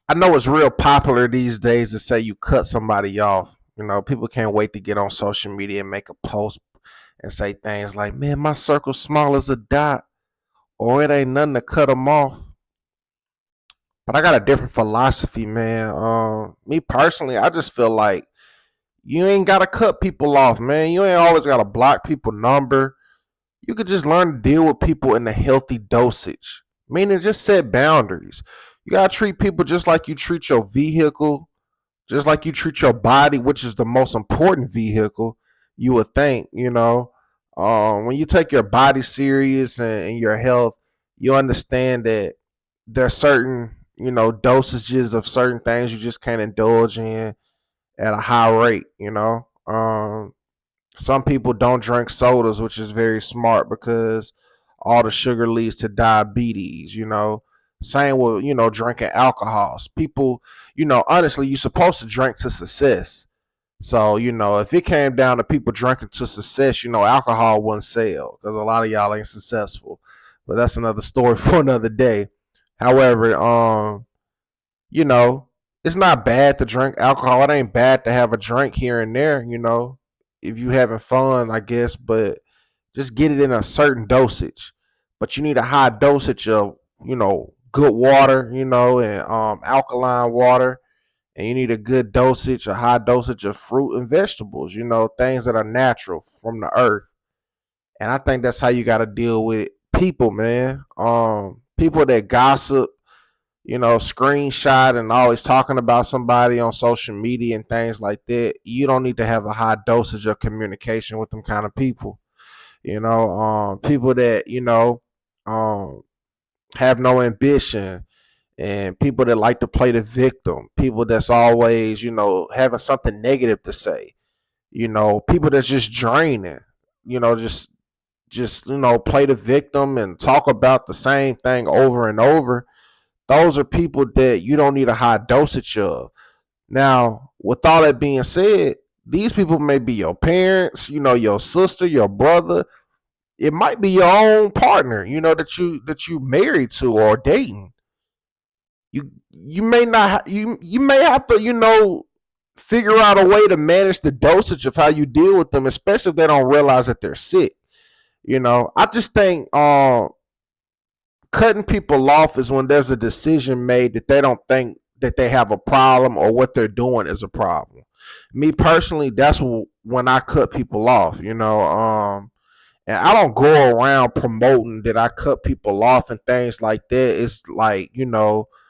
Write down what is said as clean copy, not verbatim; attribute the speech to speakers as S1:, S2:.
S1: I know it's real popular these days to say you cut somebody off. People can't wait to get on social media and make a post and say things like, "Man, my circle's small as a dot," or "It ain't nothing to cut them off." But I got a different philosophy, man. Me personally, I just feel like you ain't gotta cut people off, man. You ain't always gotta block people number. You could just learn to deal with people in a healthy dosage. Meaning just set boundaries. You gotta treat people just like you treat your vehicle, just like you treat your body, which is the most important vehicle, you would think. When you take your body serious and your health, you understand that there's certain, dosages of certain things you just can't indulge in at a high rate. Some people don't drink sodas, which is very smart because all the sugar leads to diabetes. Same with, drinking alcohols. People, honestly, you're supposed to drink to success. So, if it came down to people drinking to success, alcohol wouldn't sell because a lot of y'all ain't successful. But that's another story for another day. However, you know, it's not bad to drink alcohol. It ain't bad to have a drink here and there, if you having fun, I guess, but just get it in a certain dosage. But you need a high dosage of, good water, and alkaline water. And you need a good dosage, a high dosage of fruit and vegetables, things that are natural from the earth. And I think that's how you gotta deal with people, man. People that gossip, screenshot and always talking about somebody on social media and things like that. You don't need to have a high dosage of communication with them kind of people. People that um, have no ambition, and people that like to play the victim. People that's always having something negative to say. People that's just draining. Just play the victim and talk about the same thing over and over. Those are people that you don't need a high dosage of. Now, with all that being said, these people may be your parents, your sister, your brother. It might be your own partner, that you married to or dating. You may not you may have to figure out a way to manage the dosage of how you deal with them, especially if they don't realize that they're sick. I just think cutting people off is when there's a decision made that they don't think that they have a problem or what they're doing is a problem. Me personally, that's when I cut people off. And I don't go around promoting that I cut people off and things like that. It's like,